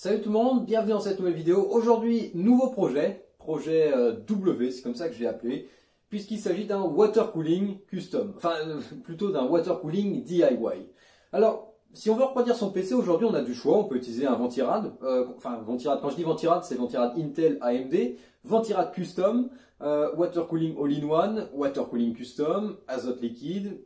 Salut tout le monde, bienvenue dans cette nouvelle vidéo. Aujourd'hui, nouveau projet W, c'est comme ça que je l'ai appelé, puisqu'il s'agit d'un water cooling custom, enfin plutôt d'un water cooling DIY. Alors, si on veut refroidir son PC, aujourd'hui on a du choix, on peut utiliser un Ventirad, Ventirad, quand je dis Ventirad, c'est Ventirad Intel AMD, Ventirad Custom, water cooling all-in-one, water cooling custom, azote liquide,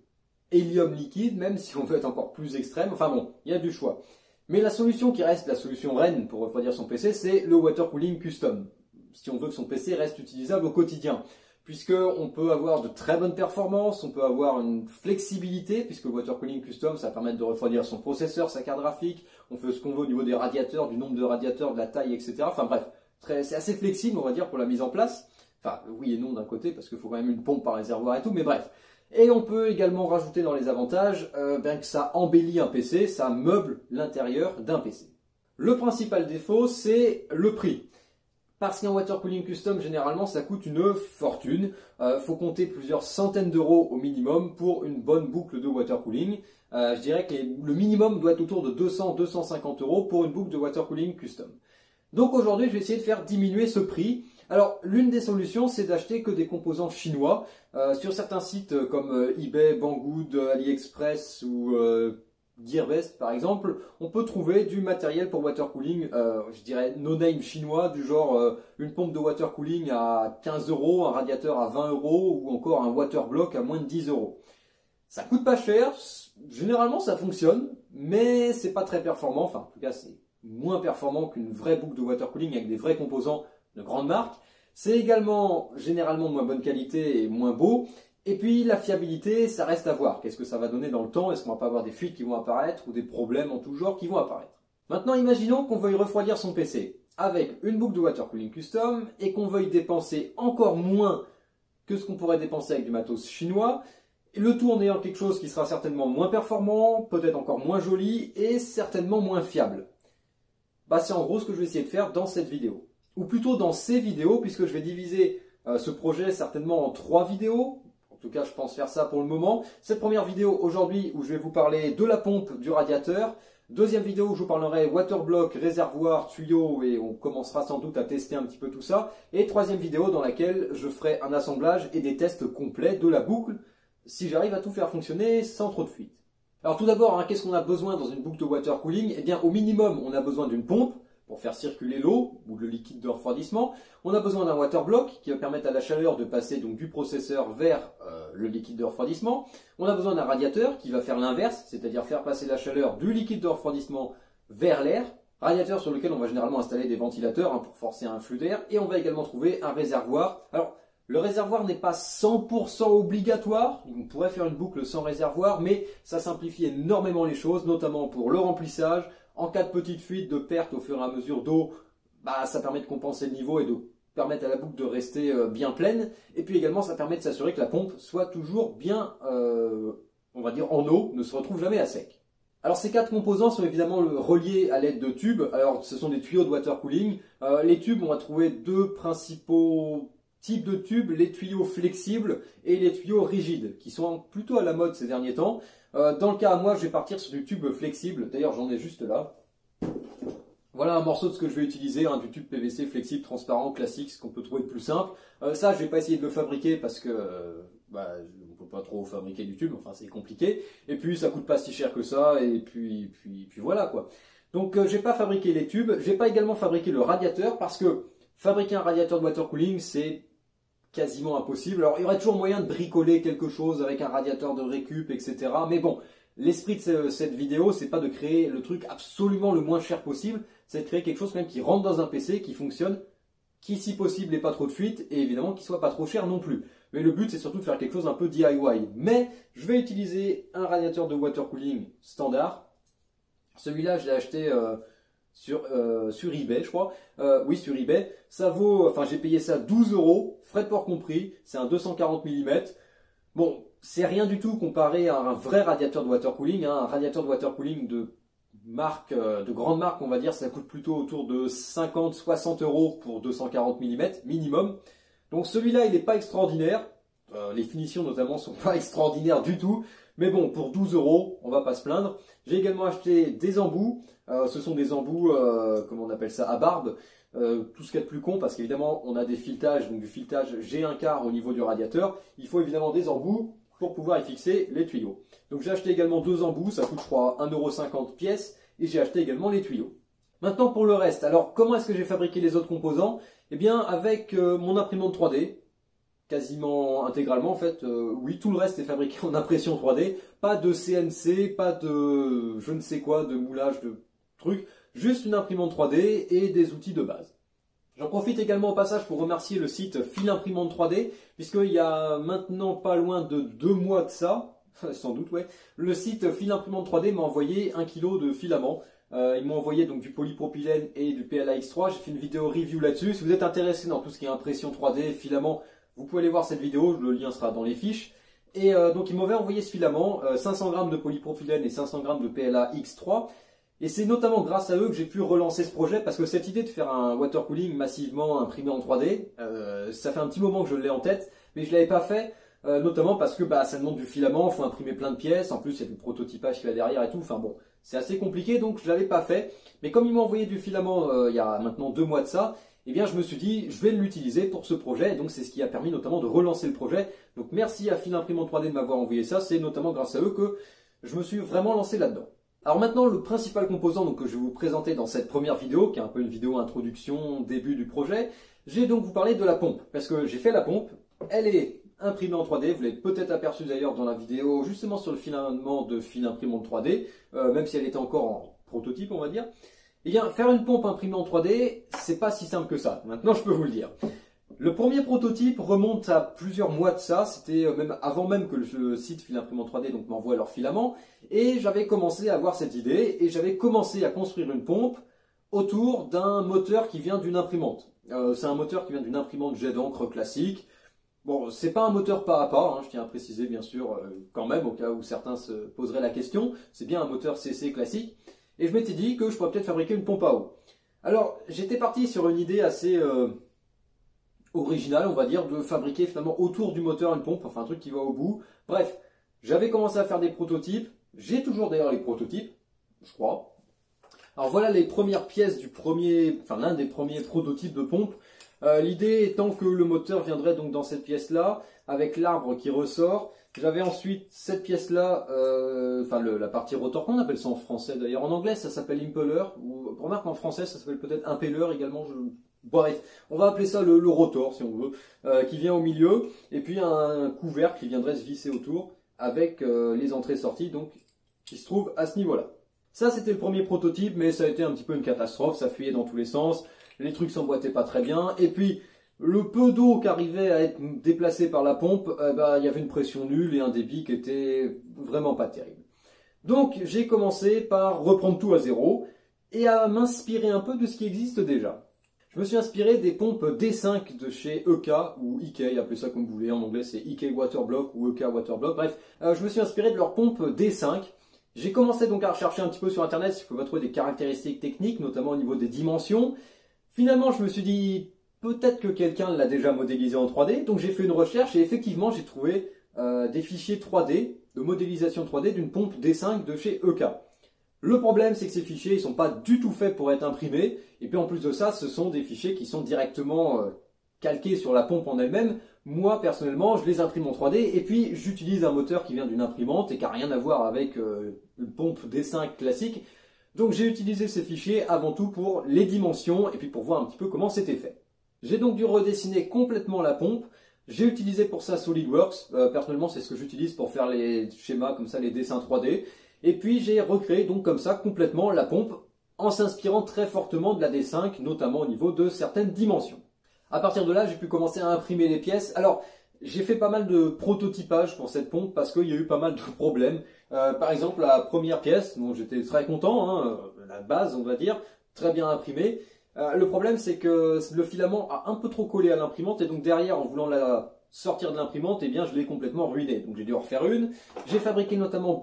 hélium liquide, même si on veut être encore plus extrême, enfin bon, il y a du choix. Mais la solution qui reste la solution reine pour refroidir son PC, c'est le water cooling custom. Si on veut que son PC reste utilisable au quotidien. Puisqu'on peut avoir de très bonnes performances, on peut avoir une flexibilité, puisque le water cooling custom, ça va permettre de refroidir son processeur, sa carte graphique, on fait ce qu'on veut au niveau des radiateurs, du nombre de radiateurs, de la taille, etc. Enfin bref, c'est assez flexible, on va dire, pour la mise en place. Enfin, oui et non d'un côté, parce qu'il faut quand même une pompe par réservoir et tout, mais bref. Et on peut également rajouter dans les avantages que ça embellit un PC, ça meuble l'intérieur d'un PC. Le principal défaut, c'est le prix. Parce qu'un water cooling custom, généralement, ça coûte une fortune. Faut compter plusieurs centaines d'euros au minimum pour une bonne boucle de water cooling. Je dirais que le minimum doit être autour de 200-250 euros pour une boucle de water cooling custom. Donc aujourd'hui, je vais essayer de faire diminuer ce prix. Alors, l'une des solutions, c'est d'acheter que des composants chinois. Sur certains sites comme eBay, Banggood, AliExpress ou Gearbest, par exemple, on peut trouver du matériel pour water cooling, je dirais no-name chinois, du genre une pompe de water cooling à 15 euros, un radiateur à 20 euros ou encore un water block à moins de 10 euros. Ça coûte pas cher, généralement ça fonctionne, mais c'est pas très performant, enfin en tout cas c'est moins performant qu'une vraie boucle de water cooling avec des vrais composants de grande marque. C'est également généralement de moins bonne qualité et moins beau. Et puis la fiabilité, ça reste à voir. Qu'est-ce que ça va donner dans le temps? Est-ce qu'on va pas avoir des fuites qui vont apparaître ou des problèmes en tout genre qui vont apparaître? Maintenant, imaginons qu'on veuille refroidir son PC avec une boucle de water cooling custom et qu'on veuille dépenser encore moins que ce qu'on pourrait dépenser avec du matos chinois. Le tout en ayant quelque chose qui sera certainement moins performant, peut-être encore moins joli et certainement moins fiable. C'est en gros ce que je vais essayer de faire dans cette vidéo. Ou plutôt dans ces vidéos, puisque je vais diviser ce projet certainement en 3 vidéos. En tout cas, je pense faire ça pour le moment. Cette première vidéo aujourd'hui où je vais vous parler de la pompe du radiateur. Deuxième vidéo où je vous parlerai waterblock, réservoir, tuyau et on commencera sans doute à tester un petit peu tout ça. Et troisième vidéo dans laquelle je ferai un assemblage et des tests complets de la boucle si j'arrive à tout faire fonctionner sans trop de fuite. Alors tout d'abord, qu'est-ce qu'on a besoin dans une boucle de water cooling? Eh bien, au minimum, on a besoin d'une pompe pour faire circuler l'eau ou le liquide de refroidissement. On a besoin d'un water block qui va permettre à la chaleur de passer donc du processeur vers le liquide de refroidissement. On a besoin d'un radiateur qui va faire l'inverse, c'est-à-dire faire passer la chaleur du liquide de refroidissement vers l'air. Radiateur sur lequel on va généralement installer des ventilateurs pour forcer un flux d'air. Et on va également trouver un réservoir. Alors, le réservoir n'est pas 100% obligatoire, on pourrait faire une boucle sans réservoir, mais ça simplifie énormément les choses, notamment pour le remplissage. En cas de petite fuite, de perte au fur et à mesure d'eau, ça permet de compenser le niveau et de permettre à la boucle de rester bien pleine. Et puis également, ça permet de s'assurer que la pompe soit toujours bien, on va dire, en eau, ne se retrouve jamais à sec. Alors ces 4 composants sont évidemment reliés à l'aide de tubes. Alors ce sont des tuyaux de water cooling. Les tubes, on va trouver 2 principaux types de tubes, les tuyaux flexibles et les tuyaux rigides, qui sont plutôt à la mode ces derniers temps. Dans le cas à moi, je vais partir sur du tube flexible. D'ailleurs, j'en ai juste là. Voilà un morceau de ce que je vais utiliser, du tube PVC flexible, transparent, classique, ce qu'on peut trouver de plus simple. Ça, je vais pas essayer de le fabriquer parce que on peut pas trop fabriquer du tube, enfin c'est compliqué. Et puis ça coûte pas si cher que ça. Et puis voilà quoi. Donc je vais pas fabriquer les tubes. Je vais pas également fabriquer le radiateur parce que fabriquer un radiateur de water cooling, c'est quasiment impossible. Alors il y aurait toujours moyen de bricoler quelque chose avec un radiateur de récup, etc. Mais bon, l'esprit de cette vidéo, c'est pas de créer le truc absolument le moins cher possible, c'est de créer quelque chose même qui rentre dans un PC, qui fonctionne, qui si possible n'ait pas trop de fuite, et évidemment qui soit pas trop cher non plus. Mais le but c'est surtout de faire quelque chose un peu DIY. Mais je vais utiliser un radiateur de water cooling standard. Celui-là je l'ai acheté sur eBay, je crois. Oui, sur eBay. Ça vaut, j'ai payé ça 12 euros, frais de port compris. C'est un 240 mm. Bon, c'est rien du tout comparé à un vrai radiateur de water cooling. Un radiateur de water cooling de marque, de grande marque, on va dire, ça coûte plutôt autour de 50-60 euros pour 240 mm minimum. Donc celui-là, il n'est pas extraordinaire. Les finitions notamment sont pas extraordinaires du tout. Mais bon, pour 12 €, on va pas se plaindre. J'ai également acheté des embouts. Ce sont des embouts, comment on appelle ça, à barbe. Tout ce qu'il y a de plus con, parce qu'évidemment, on a des filetages, donc du filetage G1/4 au niveau du radiateur. Il faut évidemment des embouts pour pouvoir y fixer les tuyaux. Donc j'ai acheté également 2 embouts, ça coûte je crois 1,50 € pièce. Et j'ai acheté également les tuyaux. Maintenant pour le reste, alors comment est-ce que j'ai fabriqué les autres composants? Eh bien avec mon imprimante 3D, quasiment intégralement en fait, oui, tout le reste est fabriqué en impression 3D, pas de CNC, pas de je ne sais quoi, de moulage, de trucs, juste une imprimante 3D et des outils de base. J'en profite également au passage pour remercier le site Fil Imprimante 3D, puisqu'il y a maintenant pas loin de 2 mois de ça, sans doute ouais, le site Fil Imprimante 3D m'a envoyé 1 kg de filament. Ils m'ont envoyé donc du polypropylène et du PLA X3. J'ai fait une vidéo review là-dessus. Si vous êtes intéressé dans tout ce qui est impression 3D, filament, vous pouvez aller voir cette vidéo. Le lien sera dans les fiches. Et donc ils m'avaient envoyé ce filament, 500 g de polypropylène et 500 g de PLA X3. Et c'est notamment grâce à eux que j'ai pu relancer ce projet, parce que cette idée de faire un water cooling massivement imprimé en 3D, ça fait un petit moment que je l'ai en tête, mais je ne l'avais pas fait. Notamment parce que ça demande du filament, il faut imprimer plein de pièces, en plus il y a du prototypage qui va derrière et tout, enfin bon, c'est assez compliqué donc je ne l'avais pas fait. Mais comme ils m'ont envoyé du filament il y a maintenant 2 mois de ça, eh bien je me suis dit je vais l'utiliser pour ce projet, et donc c'est ce qui a permis notamment de relancer le projet. Donc merci à Fil Imprimante 3D de m'avoir envoyé ça, c'est notamment grâce à eux que je me suis vraiment lancé là-dedans. Alors maintenant le principal composant donc, que je vais vous présenter dans cette première vidéo, qui est un peu une vidéo introduction, début du projet, j'ai donc vous parler de la pompe, parce que j'ai fait la pompe, elle est imprimé en 3D, vous l'avez peut-être aperçu d'ailleurs dans la vidéo justement sur le filament de Fil Imprimante 3D, même si elle était encore en prototype on va dire. Eh bien faire une pompe imprimée en 3D, c'est pas si simple que ça, maintenant je peux vous le dire. Le premier prototype remonte à plusieurs mois de ça, c'était même avant même que le site Fil Imprimante 3D donc m'envoie leur filament, et j'avais commencé à avoir cette idée, et j'avais commencé à construire une pompe autour d'un moteur qui vient d'une imprimante. C'est un moteur qui vient d'une imprimante jet d'encre classique. Bon, c'est pas un moteur pas à pas, hein, je tiens à préciser bien sûr, quand même, au cas où certains se poseraient la question. C'est bien un moteur CC classique. Et je m'étais dit que je pourrais peut-être fabriquer une pompe à eau. Alors, j'étais parti sur une idée assez originale, on va dire, de fabriquer finalement autour du moteur une pompe, enfin un truc qui va au bout. Bref, j'avais commencé à faire des prototypes. J'ai toujours d'ailleurs les prototypes, je crois. Alors voilà les premières pièces du premier, enfin l'un des premiers prototypes de pompe. L'idée étant que le moteur viendrait donc dans cette pièce-là, avec l'arbre qui ressort. J'avais ensuite cette pièce-là, la partie rotor, qu'on appelle ça en français d'ailleurs. En anglais, ça s'appelle impeller, ou remarque en français, ça s'appelle peut-être impeller également. Bref, on va appeler ça le rotor si on veut, qui vient au milieu, et puis un couvercle qui viendrait se visser autour, avec les entrées-sorties, donc qui se trouvent à ce niveau-là. Ça, c'était le premier prototype, mais ça a été un petit peu une catastrophe, ça fuyait dans tous les sens. Les trucs s'emboîtaient pas très bien, et puis le peu d'eau qui arrivait à être déplacé par la pompe, il y avait une pression nulle et un débit qui était vraiment pas terrible. Donc j'ai commencé par reprendre tout à zéro et à m'inspirer un peu de ce qui existe déjà. Je me suis inspiré des pompes D5 de chez EK ou EK, appelez ça comme vous voulez, en anglais c'est EK Waterblock ou EK Waterblock, bref, je me suis inspiré de leur pompe D5. J'ai commencé donc à rechercher un petit peu sur internet si je pouvais trouver des caractéristiques techniques, notamment au niveau des dimensions. Finalement, je me suis dit, peut-être que quelqu'un l'a déjà modélisé en 3D, donc j'ai fait une recherche et effectivement, j'ai trouvé des fichiers 3D, de modélisation 3D d'une pompe D5 de chez EK. Le problème, c'est que ces fichiers, ils ne sont pas du tout faits pour être imprimés, et puis en plus de ça, ce sont des fichiers qui sont directement calqués sur la pompe en elle-même. Moi, personnellement, je les imprime en 3D, et puis j'utilise un moteur qui vient d'une imprimante et qui n'a rien à voir avec une pompe D5 classique. Donc j'ai utilisé ces fichiers avant tout pour les dimensions et puis pour voir un petit peu comment c'était fait. J'ai donc dû redessiner complètement la pompe. J'ai utilisé pour ça SolidWorks. Personnellement, c'est ce que j'utilise pour faire les schémas comme ça, les dessins 3D. Et puis j'ai recréé donc comme ça complètement la pompe en s'inspirant très fortement de la D5, notamment au niveau de certaines dimensions. À partir de là, j'ai pu commencer à imprimer les pièces. Alors, j'ai fait pas mal de prototypage pour cette pompe parce qu'il y a eu pas mal de problèmes. Par exemple, la première pièce, dont j'étais très content, hein, la base on va dire, très bien imprimée. Le problème c'est que le filament a un peu trop collé à l'imprimante et donc derrière en voulant la sortir de l'imprimante, eh bien je l'ai complètement ruiné. Donc j'ai dû en refaire une. J'ai fabriqué notamment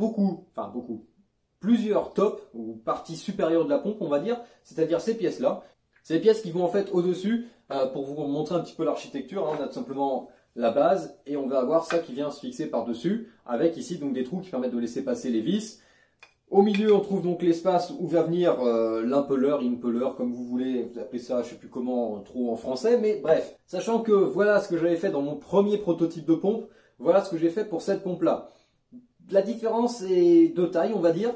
plusieurs tops ou parties supérieures de la pompe on va dire, c'est-à-dire ces pièces-là. C'est les pièces qui vont en fait au-dessus, pour vous montrer un petit peu l'architecture, hein, on a tout simplement la base, et on va avoir ça qui vient se fixer par-dessus, avec ici donc des trous qui permettent de laisser passer les vis. Au milieu, on trouve donc l'espace où va venir l'impelleur, impelleur, comme vous voulez, vous appelez ça, je sais plus comment, trop en français, mais bref. Sachant que voilà ce que j'avais fait dans mon premier prototype de pompe, voilà ce que j'ai fait pour cette pompe-là. La différence est de taille, on va dire.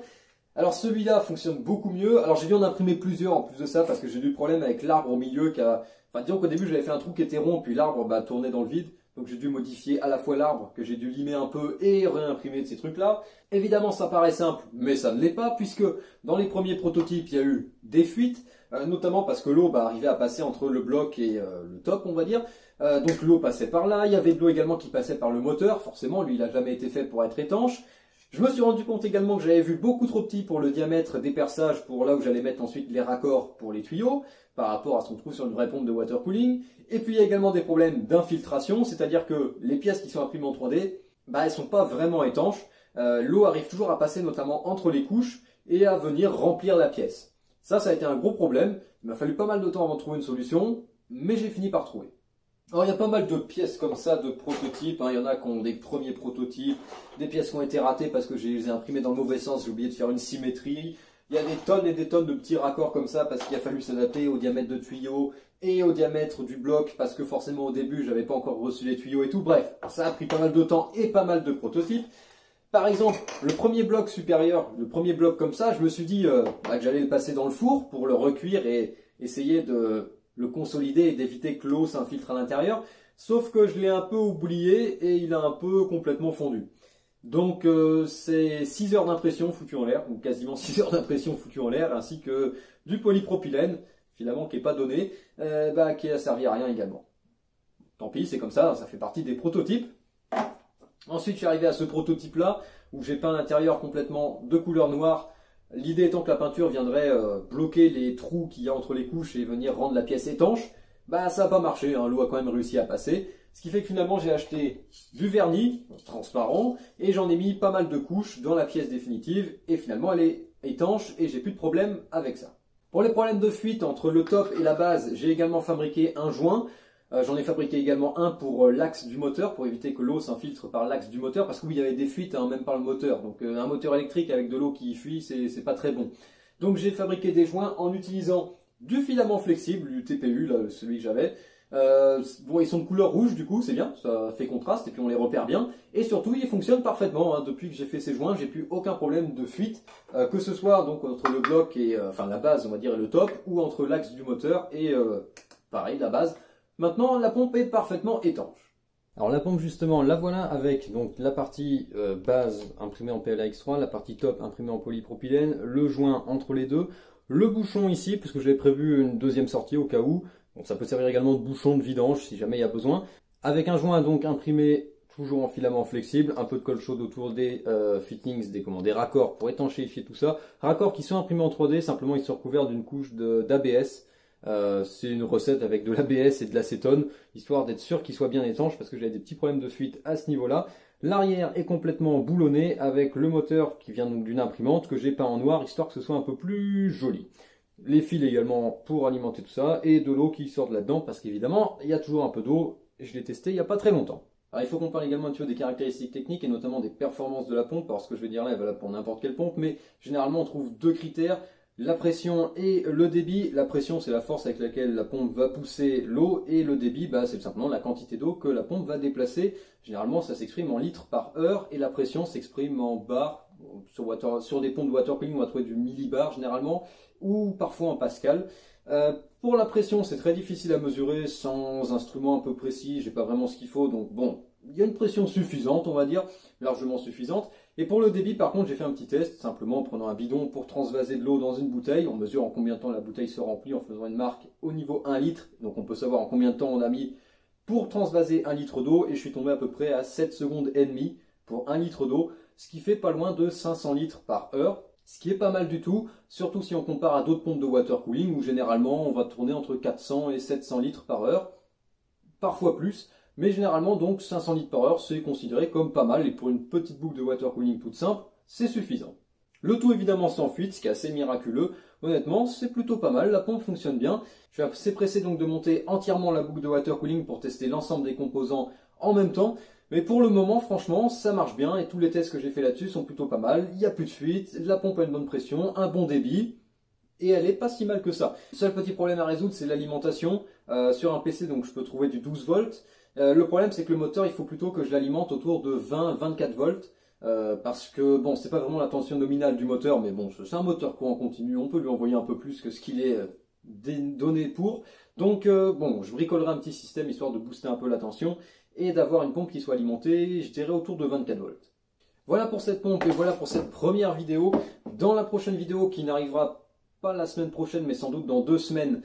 Alors celui-là fonctionne beaucoup mieux. Alors j'ai dû en imprimer plusieurs en plus de ça, parce que j'ai eu le problème avec l'arbre au milieu qui a... Enfin, disons qu'au début, j'avais fait un trou qui était rond, puis l'arbre tournait dans le vide. Donc j'ai dû modifier à la fois l'arbre, que j'ai dû limer un peu, et réimprimer de ces trucs-là. Évidemment, ça paraît simple, mais ça ne l'est pas, puisque dans les premiers prototypes, il y a eu des fuites, notamment parce que l'eau arrivait à passer entre le bloc et le top, on va dire. Donc l'eau passait par là, il y avait de l'eau également qui passait par le moteur, forcément, lui, il n'a jamais été fait pour être étanche. Je me suis rendu compte également que j'avais vu beaucoup trop petit pour le diamètre des perçages, pour là où j'allais mettre ensuite les raccords pour les tuyaux, par rapport à ce qu'on trouve sur une vraie pompe de water cooling. Et puis il y a également des problèmes d'infiltration, c'est-à-dire que les pièces qui sont imprimées en 3D, elles sont pas vraiment étanches. L'eau arrive toujours à passer notamment entre les couches et à venir remplir la pièce. Ça a été un gros problème. Il m'a fallu pas mal de temps avant de trouver une solution, mais j'ai fini par trouver. Alors il y a pas mal de pièces comme ça, de prototypes, il y en a qui ont des premiers prototypes, des pièces qui ont été ratées parce que je les ai imprimées dans le mauvais sens, j'ai oublié de faire une symétrie. Il y a des tonnes et des tonnes de petits raccords comme ça parce qu'il a fallu s'adapter au diamètre de tuyau et au diamètre du bloc parce que forcément au début j'avais pas encore reçu les tuyaux et tout. Bref, ça a pris pas mal de temps et pas mal de prototypes. Par exemple, le premier bloc supérieur, le premier bloc comme ça, je me suis dit que j'allais le passer dans le four pour le recuire et essayer de le consolider et d'éviter que l'eau s'infiltre à l'intérieur. Sauf que je l'ai un peu oublié et il a un peu complètement fondu. Donc c'est 6 heures d'impression foutues en l'air, ou quasiment 6 heures d'impression foutues en l'air, ainsi que du polypropylène, finalement qui n'est pas donné, qui a servi à rien également. Tant pis, c'est comme ça fait partie des prototypes. Ensuite, je suis arrivé à ce prototype-là, où j'ai peint l'intérieur complètement de couleur noire. L'idée étant que la peinture viendrait bloquer les trous qu'il y a entre les couches et venir rendre la pièce étanche. Ça n'a pas marché, l'eau a quand même réussi à passer. Ce qui fait que finalement j'ai acheté du vernis transparent et j'en ai mis pas mal de couches dans la pièce définitive et finalement elle est étanche et j'ai plus de problème avec ça. Pour les problèmes de fuite entre le top et la base, j'ai également fabriqué un joint. J'en ai fabriqué également un pour l'axe du moteur pour éviter que l'eau s'infiltre par l'axe du moteur parce que oui, il y avait des fuites même par le moteur. Donc un moteur électrique avec de l'eau qui fuit, c'est pas très bon. Donc j'ai fabriqué des joints en utilisant du filament flexible, du TPU, là, celui que j'avais. Bon, ils sont de couleur rouge du coup, c'est bien, ça fait contraste et puis on les repère bien. Et surtout, ils fonctionnent parfaitement. Depuis que j'ai fait ces joints, j'ai plus aucun problème de fuite, que ce soit donc entre le bloc et la base, on va dire, et le top, ou entre l'axe du moteur et pareil la base. Maintenant, la pompe est parfaitement étanche. Alors la pompe justement, la voilà avec donc la partie base imprimée en PLAX3, la partie top imprimée en polypropylène, le joint entre les deux, le bouchon ici, puisque j'avais prévu une deuxième sortie au cas où. Donc ça peut servir également de bouchon de vidange si jamais il y a besoin. Avec un joint donc imprimé toujours en filament flexible, un peu de colle chaude autour des fittings, des raccords pour étanchéifier tout ça. Raccords qui sont imprimés en 3D, simplement ils sont recouverts d'une couche d'ABS. C'est une recette avec de l'ABS et de l'acétone, histoire d'être sûr qu'ils soient bien étanches parce que j'avais des petits problèmes de fuite à ce niveau-là. L'arrière est complètement boulonné avec le moteur qui vient donc d'une imprimante que j'ai peint en noir, histoire que ce soit un peu plus joli. Les fils également pour alimenter tout ça et de l'eau qui sort de là-dedans parce qu'évidemment il y a toujours un peu d'eau, je l'ai testé il n'y a pas très longtemps. Alors il faut qu'on parle également des caractéristiques techniques et notamment des performances de la pompe, parce que ce que je vais dire là est valable pour n'importe quelle pompe, mais généralement on trouve deux critères, la pression et le débit. La pression c'est la force avec laquelle la pompe va pousser l'eau et le débit c'est simplement la quantité d'eau que la pompe va déplacer. Généralement ça s'exprime en litres par heure et la pression s'exprime en bar. Sur des pompes de water cooling on va trouver du millibar généralement, ou parfois en pascal. Pour la pression, c'est très difficile à mesurer sans instrument un peu précis, j'ai pas vraiment ce qu'il faut, donc bon, il y a une pression suffisante, on va dire, largement suffisante. Et pour le débit, par contre, j'ai fait un petit test, simplement en prenant un bidon pour transvaser de l'eau dans une bouteille. On mesure en combien de temps la bouteille se remplit en faisant une marque au niveau 1 litre, donc on peut savoir en combien de temps on a mis pour transvaser 1 litre d'eau, et je suis tombé à peu près à 7 secondes et demie pour 1 litre d'eau, ce qui fait pas loin de 500 litres par heure. Ce qui est pas mal du tout, surtout si on compare à d'autres pompes de water cooling où généralement on va tourner entre 400 et 700 litres par heure, parfois plus, mais généralement donc 500 litres par heure c'est considéré comme pas mal et pour une petite boucle de water cooling toute simple, c'est suffisant. Le tout évidemment sans fuite, ce qui est assez miraculeux. Honnêtement, c'est plutôt pas mal, la pompe fonctionne bien. Je suis assez pressé donc de monter entièrement la boucle de water cooling pour tester l'ensemble des composants en même temps. Mais pour le moment, franchement, ça marche bien et tous les tests que j'ai fait là-dessus sont plutôt pas mal. Il n'y a plus de fuite, la pompe a une bonne pression, un bon débit. Et elle est pas si mal que ça. Le seul petit problème à résoudre, c'est l'alimentation. Sur un PC, donc je peux trouver du 12 volts. Le problème, c'est que le moteur, il faut plutôt que je l'alimente autour de 20-24 volts. Parce que, bon, c'est pas vraiment la tension nominale du moteur, mais bon, c'est un moteur courant continu. On peut lui envoyer un peu plus que ce qu'il est donné pour. Donc, bon, je bricolerai un petit système histoire de booster un peu la tension et d'avoir une pompe qui soit alimentée, je dirais, autour de 24 volts. Voilà pour cette pompe et voilà pour cette première vidéo. Dans la prochaine vidéo qui n'arrivera pas la semaine prochaine mais sans doute dans 2 semaines,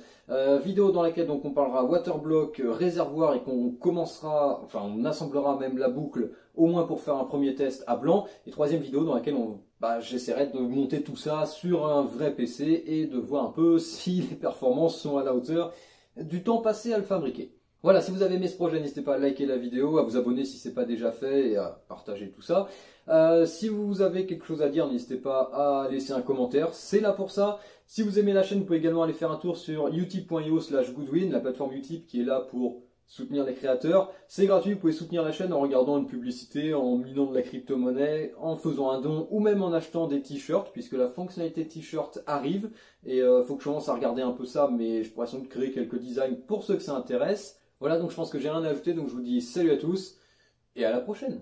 vidéo dans laquelle donc on parlera waterblock, réservoir et qu'on commencera, enfin on assemblera même la boucle au moins pour faire un premier test à blanc, et troisième vidéo dans laquelle j'essaierai de monter tout ça sur un vrai PC et de voir un peu si les performances sont à la hauteur du temps passé à le fabriquer. Voilà, si vous avez aimé ce projet, n'hésitez pas à liker la vidéo, à vous abonner si ce n'est pas déjà fait et à partager tout ça. Si vous avez quelque chose à dire, n'hésitez pas à laisser un commentaire, c'est là pour ça. Si vous aimez la chaîne, vous pouvez également aller faire un tour sur utip.io/goodwin, la plateforme Utip qui est là pour soutenir les créateurs. C'est gratuit, vous pouvez soutenir la chaîne en regardant une publicité, en minant de la crypto-monnaie, en faisant un don ou même en achetant des t-shirts, puisque la fonctionnalité t-shirt arrive. Et faut que je commence à regarder un peu ça, mais je pourrais sans doute créer quelques designs pour ceux que ça intéresse. Voilà, donc je pense que j'ai rien à ajouter, donc je vous dis salut à tous et à la prochaine.